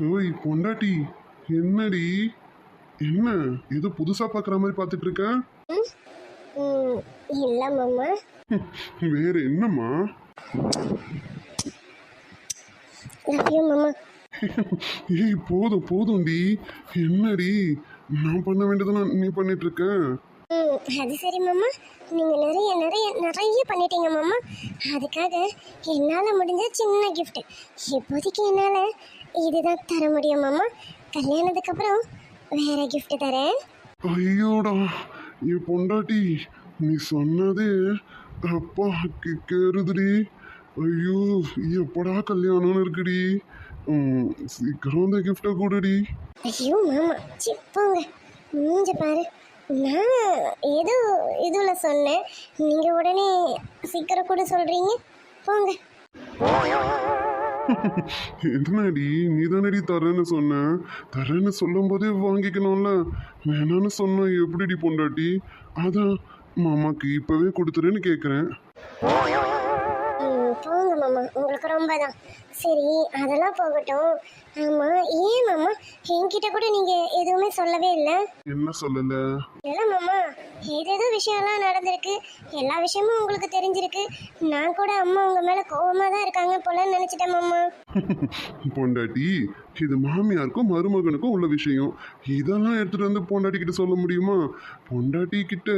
ஓய் பொண்டாட்டி, என்னடி? என்ன ஏதோ புதுசா பாக்குற மாதிரி பாத்துட்டு இருக்க? இல்ல மாமா. வேற என்னம்மா? லவ் யூ மாமா. ஏய் போதும் போதும்டி. என்னடி நான் பண்ண வேண்டியதெல்லாம் நீ பண்ணிட்டு இருக்க? அது சரி மாமா, நீங்க நிறைய நிறைய நிறைய பண்ணிட்டீங்க மாமா. அதுக்காக என்னால முடிஞ்ச சின்ன கிஃப்ட். இப்போதைக்கு என்னால இதுதான் தர முடியும் மாமா. கல்யாணத்துக்கு அப்புறம் வேற கிஃப்ட் தரேன். ஐயோடா என் பொண்டாட்டி, நீ சொன்னதே அப்பா கேருதுடி. ஐயோ எப்படா கல்யாணம்னு இருக்குடி. சீக்கிரம் அந்த கிஃப்டை கூடடி. ஐயோ மாமா, போங்க. மூஞ்ச பாரு. நான் ஏதோ இதுல சொன்னேன், நீங்க உடனே சீக்கிரம் கூட சொல்றீங்க. போங்க. என்னடி நீ தானடி தரேன்னு சொன்ன? தரேன்னு சொல்லும் போதே வாங்கிக்கணும்ல. வேணான்னு சொன்ன எப்படிடி பொண்டாட்டி? அதான் மாமாக்கு இப்பவே கொடுத்துறேன்னு கேட்குறேன். போங்க மாமா, உங்களுக்கு ரொம்ப தான். சரி அதெல்லாம் போகட்டும். ஆமா, ஏன் மாமா என்கிட்ட கூட நீங்க எதுவுமே சொல்லவே இல்லை? என்ன சொல்லல? இல்லை மாமா, ஏதேதோ விஷயம்லாம் நடந்திருக்கு. எல்லா விஷயமும் உங்களுக்கு தெரிஞ்சிருக்கு. நான் கூட அம்மா உங்க மேல கோவமா தான் இருக்காங்க போலன்னு நினைச்சிட்டேன் மாமா. பொண்டாட்டி, இது மாமியாருக்கும் மருமகனுக்கும் உள்ள விஷயம். இதெல்லாம் எடுத்துட்டு வந்து பொண்டாட்டி கிட்ட சொல்ல முடியுமா? பொண்டாட்டி கிட்ட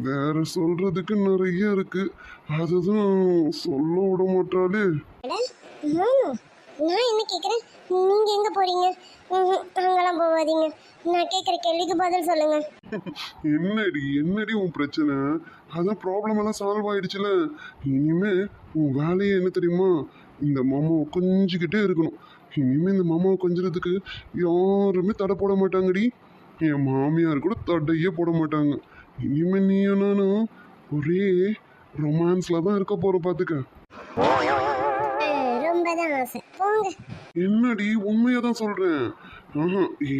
வேற சொல்றதுக்கு நிறைய இருக்கு. அதுதான் சொல்ல விட மாட்டாளே. மாமா, நான் என்ன கேட்குறேன், நீங்க எங்க போறீங்க? அங்கெல்லாம் போகாதீங்க. நான் கேட்குற கேள்விக்கு பதில் சொல்லுங்க. என்னடி என்னடி உன் பிரச்சனை? அதான் ப்ராப்ளம் எல்லாம் சால்வ் ஆயிடுச்சுல. இனிமே உன் வேலையே என்ன தெரியுமா? இந்த மாமாவை கொஞ்சிக்கிட்டே இருக்கணும். இனிமே இந்த மாமாவை கொஞ்சறதுக்கு யாருமே தடை போட மாட்டாங்கடி. என் மாமியார் கூட தடையே போட மாட்டாங்க. இனிமே நீ நானும் ஒரே ரொமான்ஸ்ல தான் இருக்க போறோம், பாத்துக்க. ரொம்ப தான் ஆசை. போங்க. என்னடி உண்மையா தான் சொல்றேன்.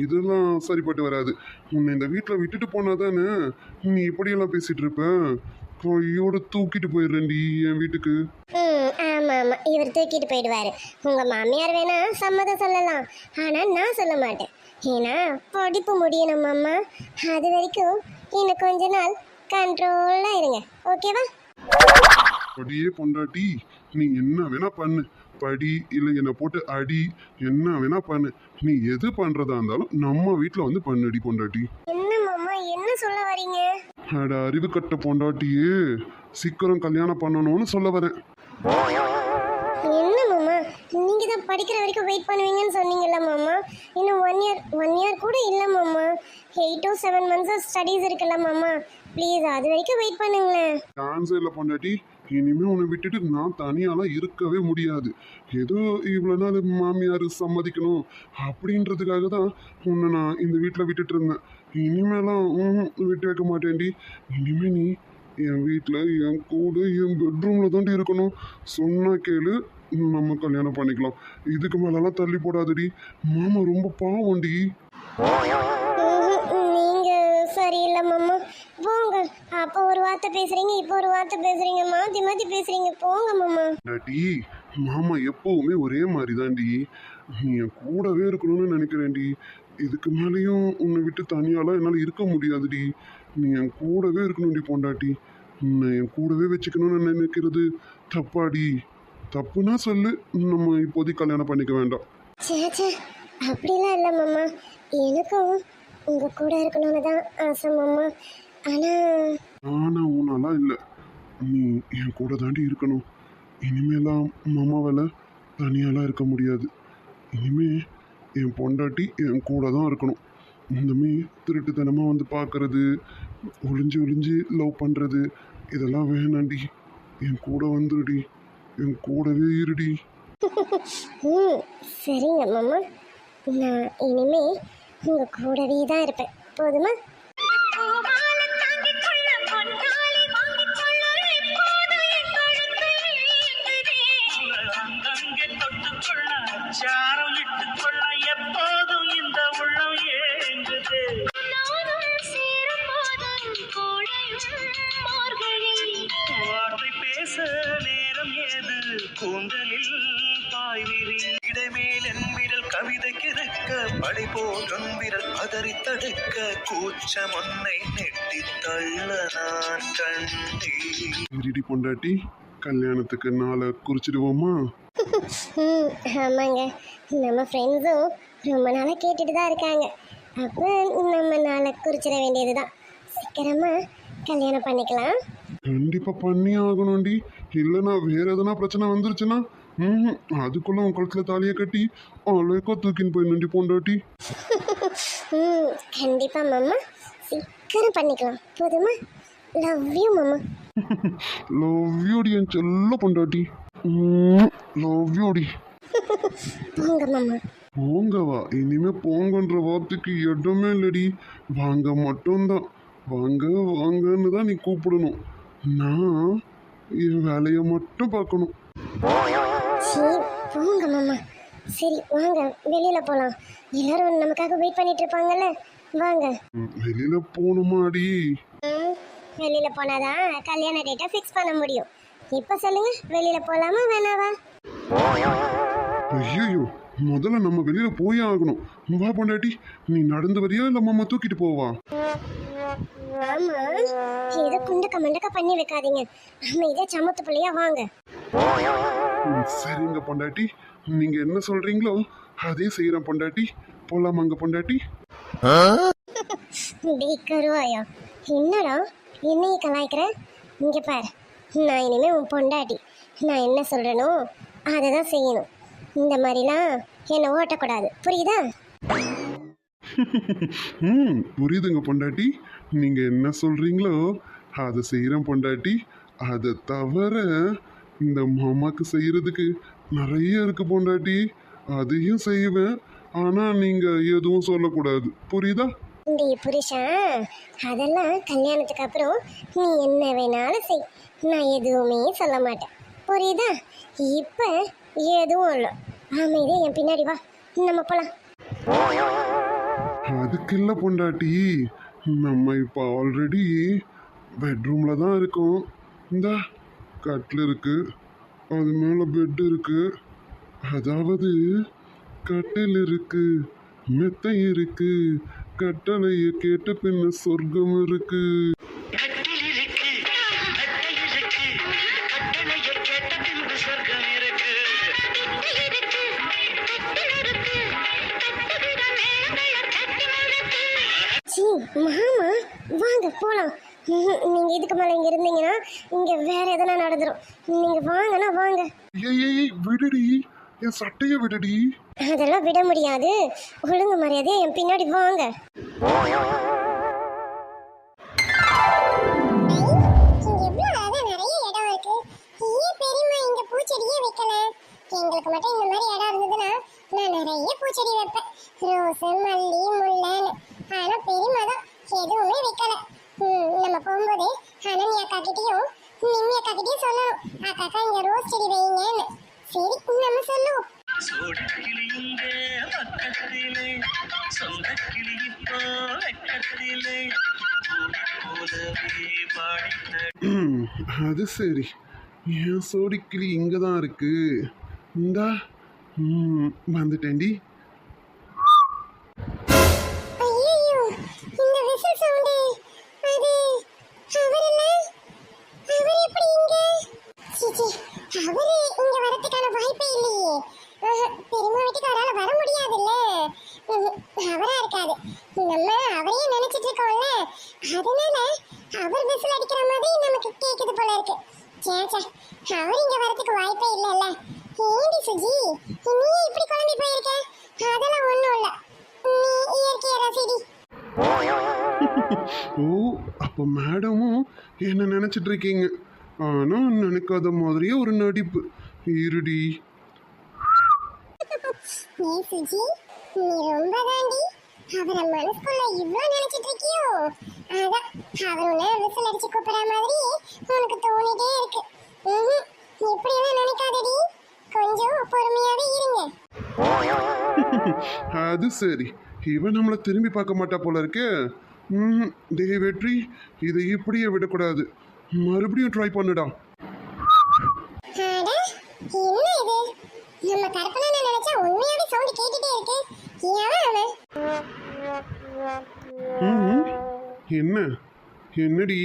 இதெல்லாம் சரிப்பட்டு வராது. உன்னை இந்த வீட்டில் விட்டுட்டு போனாதானே நீ இப்படியெல்லாம் பேசிட்டு இருப்ப. கையோட தூக்கிட்டு போயிடுறேன்டி என் வீட்டுக்கு. ஆமா ஆமா, இவர் தூக்கிட்டு போயிடுவாரு. உங்க மாமியார் வேணா சம்மதம் சொல்லலாம், ஆனா நான் சொல்ல மாட்டேன். ஏன்னா படிப்பு முடியணும் மாமா. அது வரைக்கும் இன்னும் கொஞ்ச நாள் கண்ட்ரோலா இருங்க, ஓகேவா? அப்படியே பொண்டாட்டி, நீ என்ன வேணா பண்ணு. படி இல்லை என்னை போட்டு அடி, என்ன வேணா பண்ணு. நீ எது பண்றதா இருந்தாலும் நம்ம வீட்டில் வந்து பண்ணுடி பொண்டாட்டி. என்ன மாமா, என்ன சொல்ல வரீங்க? அட அறிவு கட்ட பொண்டாட்டியே, சீக்கிரம் கல்யாணம் பண்ணணும்னு சொல்ல வரேன். என்ன மாமா, நீங்க தான் படிக்கிற வரைக்கும் வெயிட் பண்ணுவீங்கன்னு சொன்னீங்கல்ல மாமா. இன்னும் ஒன் இயர் கூட இல்லை மாமா. 8 to 7 months ஸ்டடீஸ் இருக்குல்ல மாமா. ப்ளீஸ் அது வரைக்கும் வெயிட் பண்ணுங்களேன். சான்ஸே இல்லை பொண்டாட்டி. இனிமே உன்னை விட்டுட்டு நான் தனியாலாம் இருக்கவே முடியாது. ஏதோ இவ்வளோ நாள் மாமியார் சம்மதிக்கணும் அப்படின்றதுக்காக தான் உன்னை நான் இந்த வீட்டில் விட்டுட்டு இருந்தேன். இனிமேலாம் விட்டு வைக்க மாட்டேன்டி. இனிமே நீ என் வீட்டில் என் கூட என் பெட்ரூமில் தாண்டி இருக்கணும். சொன்னா கேளு, நம்ம கல்யாணம் பண்ணிக்கலாம். இதுக்கு மேலெல்லாம் தள்ளி போடாதடி. மாமா ரொம்ப பாவம்டி. நீங்க சரியில்லை மாமா. போங்க. அப்போ ஒரு வார்த்தை பேசுறீங்க, இப்போ ஒரு வார்த்தை பேசுறீங்க, மாத்தி மாத்தி பேசுறீங்க. போங்க மாமா. டாடி, மாமா எப்பவுமே ஒரே மாதிரி தான்டி. நீ என் கூடவே இருக்கணும்னு நினைக்கிறேன்டி. இதுக்கு மேலேயும் உன்னை விட்டு தனியாலாம் என்னால் இருக்க முடியாதுடி. நீ என் கூடவே இருக்கணும்டி பொண்டாட்டி. உன்னை என் கூடவே வச்சுக்கணும்னு நினைக்கிறது தப்பாடி. தப்புனா சொல்லு, நம்ம இப்போதைக்கு கல்யாணம் பண்ணிக்க வேண்டாம். சேச்சே, அப்படிலாம் இல்லை மாமா. எனக்கும் உங்க கூட இருக்கணும்னு தான் ஆசை மாமா. ஆனால் உன்னாலாம் இல்லை, நீ என் கூட தாண்டி இருக்கணும். இனிமேலாம் மாமாவால் தனியாலாம் இருக்க முடியாது. இனிமே என் பொண்டாட்டி என் கூட தான் இருக்கணும். இந்தமே திருட்டுத்தனமாக வந்து பார்க்கறது, ஒளிஞ்சு ஒளிஞ்சு லவ் பண்ணுறது, இதெல்லாம் வேணாண்டி. என் கூட வந்துடுடி, என் கூடவே இருடி. சரிங்க மாமா, நான் இனிமே உங்க கூடவே தான் இருப்பேன். போதுமா? கூந்தலில் பாய்விரி இடைமேல் என் விரல் கவிதைக்கு மழை போல் விரல் பதறி தடுக்க கூச்சம் ஒன்னை நெட்டி தள்ள நான் கண்டேன். இருடி பொண்டாட்டி, கல்யாணத்துக்கு நாளை குறிச்சிடுவோமா? ஆமாங்க, நம்ம ஃப்ரெண்ட்ஸும் ரொம்ப நாளாக கேட்டுட்டு தான் இருக்காங்க. அப்போ நம்ம நாளை குறிச்சிட வேண்டியதுதான். சீக்கிரமா கல்யாணம் பண்ணிக்கலாம். கண்டிப்பா பண்ணி ஆகணும்டி. இல்லைன்னா வேற எதனா பிரச்சனை வந்துருச்சுன்னா அதுக்குள்ள உன் கழுத்துல தாலியை கட்டி அழகா தூக்கின்னு போய் நின்று பொண்டாட்டி. கண்டிப்பா மாமா, சீக்கிரம் பண்ணிக்கலாம். போதுமா? லவ் யூ மாமா. லவ் யூடி என் செல்ல பொண்டாட்டி. லவ் யூடி. போங்க மாமா. போங்கவா? இனிமே போங்கன்ற வார்த்தைக்கு இடமே இல்லடி. வாங்க மட்டும்தான். வாங்க வாங்கன்னு தான் நீ கூப்பிடணும். நான் என் வேலையை மட்டும் பார்க்கணும். சரி போங்க மாமா. சரி வாங்க, வெளியில போலாம். எல்லாரும் நமக்காக வெயிட் பண்ணிட்டு இருப்பாங்கல்ல, வாங்க. வெளியில போகணுமாடி? வெளியில போனாதான் கல்யாண டேட்டை ஃபிக்ஸ் பண்ண முடியும். இப்போ சொல்லுங்க, வெளியில போலாமா வேணாவா? ஐயோ, முதல்ல நம்ம வெளியில போயே ஆகணும். வா பொண்டாட்டி, நீ நடந்து வரியா இல்ல மாமா தூக்கிட்டு போவா? ஆமா, ஏதோ குண்டக்க மண்டக்க பண்ணி வைக்காதீங்க. அமைதியா சமத்து பிள்ளையா வாங்க. சரிங்க பொண்டாட்டி, நீங்க என்ன சொல்றீங்களோ அதே செய்யறேன் பொண்டாட்டி. போலாமாங்க பொண்டாட்டி? டேய் கருவாயா, என்னடா என்னைய கலாய்க்கிற? இங்க பாரு, நான் இனிமே உன் பொண்டாட்டி. நான் என்ன சொல்றேனோ அதை தான் செய்யணும். இந்த மாதிரிலாம் என்னை ஓட்டக்கூடாது, புரியுதா? புரியுதுங்க பொண்டாட்டி. நீங்க என்ன சொல்றீங்களோ அதை செய்யறேன் பொண்டாட்டி. அதை தவிர இந்த மாமாக்கு செய்யறதுக்கு நிறைய இருக்கு பொண்டாட்டி. அதையும் செய்வேன். ஆனா நீங்க எதுவும் சொல்லக்கூடாது, புரியுதா? டேய் புருஷா, அதெல்லாம் கல்யாணத்துக்கு அப்புறம் நீ என்ன வேணாலும் செய். நான் எதுவுமே சொல்ல மாட்டேன், புரியுதா? இப்போ எதுவும் இல்லை. அமைதியா என் பின்னாடி வா, நம்ம போலாம். அதுக்கு இல்லை பொண்டாட்டி, நம்ம இப்போ ஆல்ரெடி பெட்ரூம்ல தான் இருக்கோம். இந்த கட்டில் இருக்கு, அது மேலே பெட் இருக்கு. அதாவது கட்டில் இருக்கு, மெத்தை இருக்கு, கட்டளைய கேட்ட பின்ன சொர்க்கம் இருக்கு. கட்டில் இருக்கு, மெத்தை இருக்கு, கட்டளையை கேட்ட பின்பு சொர்க்கம் இருக்கு. சீ மாமா, வாங்க போலாம். நீங்க இதுக்கு மேல இங்க இருந்தீங்கன்னா இங்க வேற எதனா நடந்துரும். நீங்க வாங்கன்னா வாங்க. ஏய் விடுடி, என் சட்டைய விடுடி. அதெல்லாம் விட முடியாது. ஒழுங்கு மரியாதையா என் பின்னாடி வாங்க. எங்களுக்கு மட்டும் இந்த மாதிரி இடம் இருந்ததுன்னா நான் நிறைய பூச்செடி வைப்பேன். ரோஸு, மல்லி, முல்லைன்னு. ஆனா பெரியமா தான் எதுவுமே வைக்கல. நம்ம போகும்போது அனன்யா அக்கா கிட்டயும் நிம்மி அக்கா கிட்டயும் சொல்லணும், அக்கா இங்க ரோஸ் செடி வைங்கன்னு. சரி நம்ம சொல்லுவோம். சோடிக்கிளியுங்க பக்கத்திலே, சொந்த கிளி இப்போ வெக்கத்திலே, போலவே பாடித்த. அது சரி, என் சோடிக்கிளி இங்கே தான் இருக்கு. இந்தா வந்துட்டேன்டி. ஐயோ, இந்த விசில் சவுண்ட். அது அவரல்ல? அவர் எப்படி இங்க? சீச்சி, அவரு இங்க வரதுக்கான வாய்ப்பே இல்லையே. பெரியம்மா வீட்டுக்கு அவரால வர முடியாதுல்ல. அவரா இருக்காது. நம்ம அவரையே நினைச்சிட்டு இருக்கோம்ல, அதனால அவர் விசில் அடிக்கிற மாதிரி நமக்கு கேக்குது போல இருக்கு. சேச்சா, அவர் இங்க வரதுக்கு வாய்ப்பே இல்லைல்ல. ஏண்டி சுஜி, நீ இப்படி குழம்பி போயிருக்க? அதெல்லாம் ஒண்ணும் இல்ல, நீ இயற்கையை ரசிடி. ஓ, அப்போ மேடமும் என்ன நினைச்சிட்டு இருக்கீங்க. ஆனா நினைக்காத மாதிரியே ஒரு நடிப்பு. இருடி. நீ சுஜி, நீ ரொம்ப தாண்டி அவரை மனசுக்குள்ள இவ்வளோ நினைச்சிட்டு இருக்கியோ? அதான் அவர் உன்னை விசில் அடிச்சு கூப்பிடுற மாதிரி உனக்கு தோணிட்டே இருக்கு. இப்படியெல்லாம் நினைக்காதடி, கொஞ்சம் பொறுமையாவே இருங்க. அது சரி, இவன் நம்மளை திரும்பி பார்க்க மாட்டா போல இருக்கே. டே வெற்றி, இதை இப்படியே விடக்கூடாது. மறுபடியும் ட்ரை பண்ணுடா. அட, என்ன இது? நம்ம கற்பனை நினைச்சா உண்மையாவே சவுண்ட் கேட்டுட்டே இருக்கு. எவன் அவன்? ம் என்ன என்னடி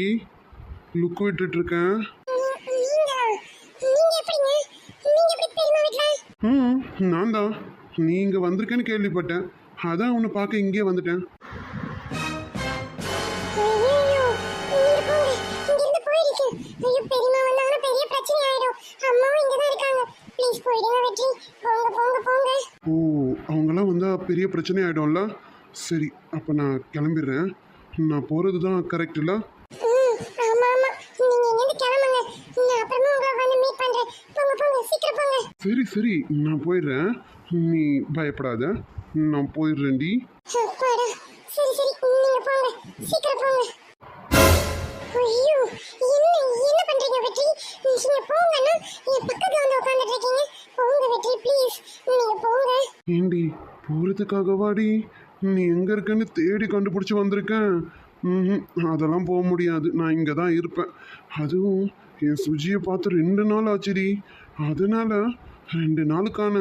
லுக் விட்டுட்டு இருக்கேன்? நீங்க எப்படிங்க? நீங்க எப்படி பெரியம்மா வீட்ல? நான் தான் நீ இங்கே வந்திருக்கேன்னு கேள்விப்பட்டேன், அதான் உன்னை பார்க்க இங்கே வந்துட்டேன். ஐயோ, நீங்க போங்க. இங்க இருந்து போயிடுங்க. ஐயோ, பெரியம்மா வந்தாங்கன்னா பெரிய பிரச்சனை ஆயிடும். அம்மாவும் இங்க தான் இருக்காங்க. ப்ளீஸ் போயிடுங்க வெற்றி. போங்க போங்க போங்க. ஓ, அவங்கெல்லாம் வந்தால் பெரிய பிரச்சனை ஆகிடும்ல. சரி, அப்போ நான் கிளம்பிடுறேன். நான் போகிறது தான் கரெக்ட் இல்லை? ஆமா ஆமா. நீங்க இங்கிருந்து கிளம்புங்க. நான் அப்புறமா உங்களை வந்து மீட் பண்றேன். போங்க போங்க, சீக்கிரம் போங்க. சரி சரி, நான் போயிடுறேன். நீ பயப்படாத, நான் போயிடுறேன்டி. அப்பாடா. சரி சரி, நீங்க போங்க. சீக்கிரம் போங்க. ஐயோ, என்ன பண்றீங்க வெற்றி? நீங்க போங்கன்னா என் பக்கத்துல வந்து உட்கார்ந்துட்டு இருக்கீங்க. போங்க வெற்றி, ப்ளீஸ். நீங்க போங்க. ஏண்டி போகிறதுக்காகவாடி நீ எங்கே இருக்கன்னு தேடி கண்டுபிடிச்சி வந்திருக்கேன்? அதெல்லாம் போக முடியாது, நான் இங்கே தான் இருப்பேன். அதுவும் என் சுஜியை பார்த்து 2 நாள் ஆச்சுடி. அதனால 2 நாளுக்கான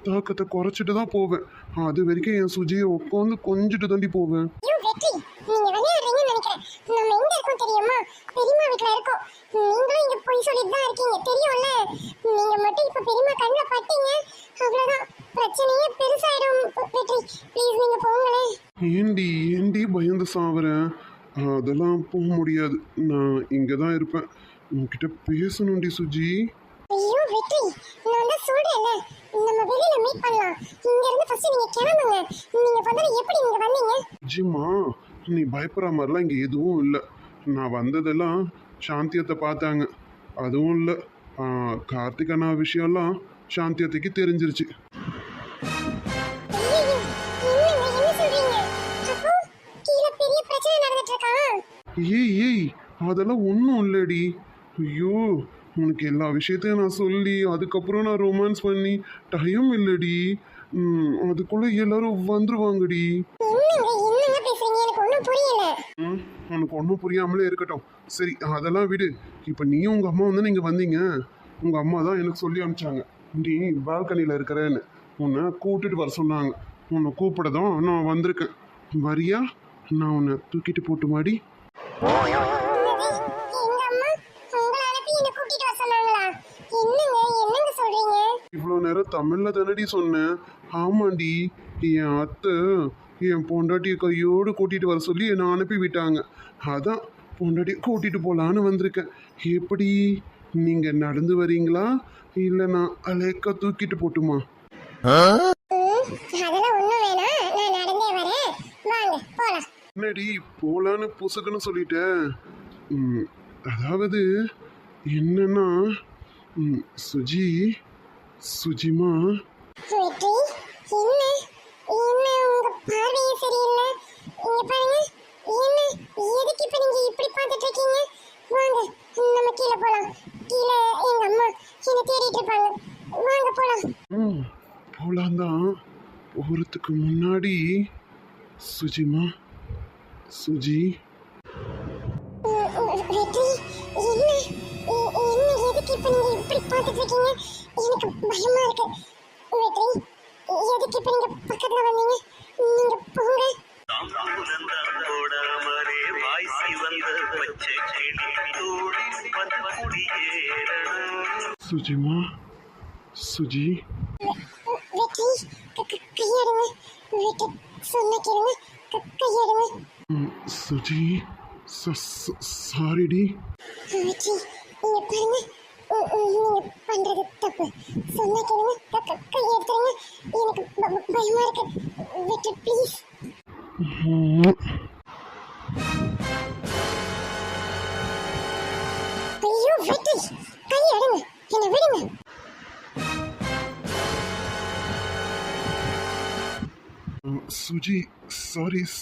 தாக்கத்தை குறைச்சிட்டு தான் போவேன். அது வரைக்கும் என் சுஜியை உட்காந்து கொஞ்சிட்டு தாண்டி போவேன். ஐயோ வெற்றி, நீங்க விளையாடுறீங்கன்னு நினைக்கிறேன். நம்ம எங்க இருக்கோம் தெரியுமா? பெரியம்மா வீட்ல இருக்கோம். நீங்களும் இங்க போய் சொல்லிட்டு தான் இருக்கீங்க, தெரியும்ல? நீங்க மட்டும் இப்ப பெரியம்மா கண்ணில் பட்டீங்க, அவ்வளவுதான், பிரச்சனையே பெருசாயிடும். வெற்றி, ப்ளீஸ் நீங்க போங்களேன். ஏண்டி ஏண்டி பயந்து சாவறேன்? அதெல்லாம் போக முடியாது, நான் இங்கே தான் இருப்பேன். உன்கிட்ட பேசணும்டி சுஜி. ஐயோ வெற்றி, நான் தான் சொல்றேன்ல, நம்ம வெளியில மீட் பண்ணலாம். இங்க இருந்து ஃபர்ஸ்ட் நீங்க கிளம்புங்க. நீங்க முதல்ல எப்படி இங்க வந்தீங்க? ஜிம்மா, நீ பயப்படுற மாதிரிலாம் இங்கே எதுவும் இல்லை. நான் வந்ததெல்லாம் சாந்தியத்தை பார்த்தாங்க, அதுவும் இல்லை. கார்த்திக் அண்ணா விஷயம்லாம் சாந்தியத்தைக்கு தெரிஞ்சிருச்சு. ஐயோ, என்ன சொல்றீங்க? அப்போ கீழே பெரிய பிரச்சனை நடந்துட்டு இருக்கா? ஏய் ஏய், அதெல்லாம் ஒன்றும் இல்லடி. ஐயோ, உனக்கு எல்லா விஷயத்தையும் நான் சொல்லி அதுக்கப்புறம் நான் ரொமான்ஸ் பண்ணி டைம் இல்லடி. அதுக்குள்ளே எல்லாரும் வந்துருவாங்கடி. என்னங்க பேசுறீங்க? எனக்கு ஒன்றும் புரியல. உனக்கு ஒன்றும் புரியாமலே இருக்கட்டும். சரி, அதெல்லாம் விடு. இப்போ நீயும் உங்கள் அம்மா வந்து நீங்கள் வந்தீங்க. உங்கள் அம்மா தான் எனக்கு சொல்லி அனுப்பிச்சாங்க, நீ பால்கனியில் இருக்கிறேன்னு. உன்னை கூப்பிட்டுட்டு வர சொன்னாங்க. உன்னை கூப்பிடதான் நான் வந்திருக்கேன். வரியா? நான் உன்னை தூக்கிட்டு போட்டு மாடி. எங்க அம்மா உங்களை அனுப்பி என்ன கூட்டிட்டு வர சொன்னாங்களா? என்னங்க சொல்றீங்க? இவ்வளோ நேரம் தமிழில் தானடி சொன்னேன். ஆமாண்டி, என் அத்தை என் பொண்டாட்டியை கையோடு கூட்டிகிட்டு வர சொல்லி என்னை அனுப்பி விட்டாங்க. அதான் பொண்டாட்டியை கூட்டிகிட்டு போகலான்னு வந்திருக்கேன். எப்படி, நீங்கள் நடந்து வரீங்களா இல்லை நான் அலேக்கா தூக்கிட்டு போட்டுமா? அதெல்லாம் ஒண்ணும் வேணாம், நான் நடந்தே வரேன். வாங்க போலாம். என்னடி போகலான்னு புசுக்குன்னு சொல்லிட்டேன். அதாவது என்னன்னா, சுஜி சுஜிமா. வெற்றி, என்ன உங்க பார்வையே சரியில்லை. இங்க பாருங்க. எதுக்கு இப்ப நீங்க இப்படி பார்த்துட்டு இருக்கீங்க? வாங்க நம்ம கீழே போலாம். கீழே எங்க அம்மா என்ன தேடிட்டு இருப்பாங்க. வாங்க போலாம். போகலாம் தான். போகிறதுக்கு முன்னாடி சுஜிமா, சுஜி. வெற்றி, எதுக்கு இப்ப நீங்க இப்படி பார்த்துட்டு இருக்கீங்க? எனக்கு பயமா இருக்கு. வெற்றி, எதுக்கு இப்ப நீங்க பக்கத்துல வந்தீங்க? நீங்க போங்க. போடாமலே வாய் சிவந்த பச்சை கிளி தோழி வந்து குடியேறணும். சுஜிமா, சுஜி. வெற்றி, கையாடுங்க. வெற்றி, சொன்ன கேளுங்க. கையாடுங்க. சுஜி, சாரிடி. வெற்றி, நீங்க பாருங்க. நீங்க பண்றது தப்பு. சொன்ன கேளுங்க. கையை எடுத்துருங்க. எனக்கு பயமா இருக்கு. வெற்றி, ப்ளீஸ். ஐயோ வெற்றி, கையை எடுங்க. என்னை விடுங்க. சுஜி,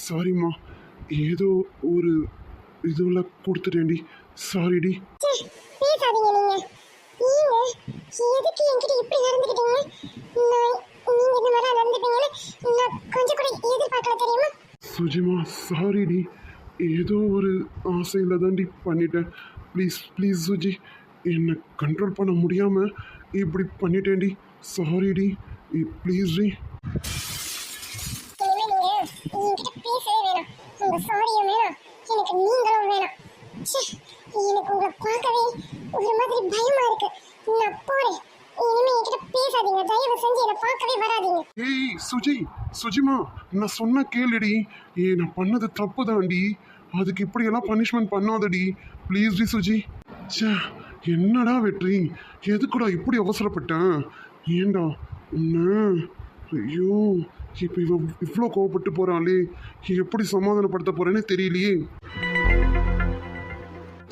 சாரிம்மா. ஏதோ ஒரு இதுவில் கொடுத்துட்டேன்டி, சாரிடி. பேசாதீங்க நீங்க. எதுக்கு என்கிட்ட இப்படி நடந்துக்கிட்டீங்க? நீங்க இந்த மாதிரி நடந்துப்பீங்கன்னு நான் கொஞ்சம் கூட எதிர்பார்க்கல, தெரியுமா? சுஜிமா, சாரிடி. ஏதோ ஒரு ஆசையில் தாண்டி பண்ணிட்டேன். ப்ளீஸ் சுஜி, என்னை கண்ட்ரோல் பண்ண முடியாமல் இப்படி பண்ணிட்டேன்டி. சாரிடி, ப்ளீஸ் டி. என்கிட்ட பேசவே வேணாம். உங்க சாரியும் வேணாம், எனக்கு நீங்களும் வேணாம். ச்சே, எனக்கு உங்களை பார்க்கவே ஒரு மாதிரி பயமா இருக்கு. நான் போறேன். இனிமே என்கிட்ட பேசாதீங்க. தயவு செஞ்சு என்னை பார்க்கவே வராதீங்க. ஏய் சுஜி, சுஜிமா, நான் சொன்ன கேளுடி. நான் பண்ணது தப்பு தாண்டி. அதுக்கு இப்படியெல்லாம் பனிஷ்மெண்ட் பண்ணாதடி ப்ளீஸ் டி சுஜி. ச்சே, என்னடா வெற்றி, எதுக்குடா இப்படி அவசரப்பட்டேன்? ஏண்டா உன்ன, ஐயோ, இப்போ இவ்வளோ கோவப்பட்டு போகிறாளே, எப்படி சமாதானப்படுத்த போகிறேன்னே தெரியலையே.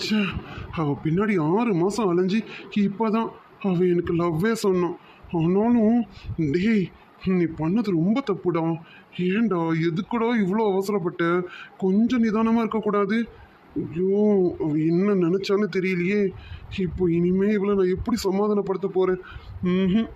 ச்சே, அவள் பின்னாடி 6 மாதம் அலைஞ்சு இப்போதான் அவள் எனக்கு லவ்வே சொன்னான். ஆனாலும் டேய், நீ பண்ணது ரொம்ப தப்புடா. ஏன்டா எதுக்குடா இவ்வளோ அவசரப்பட்ட? கொஞ்சம் நிதானமாக இருக்கக்கூடாது? ஐயோ, அவ என்ன நினச்சான்னு தெரியலையே. இப்போ இனிமே இவளை நான் எப்படி சமாதானப்படுத்த போகிறேன்? ம்.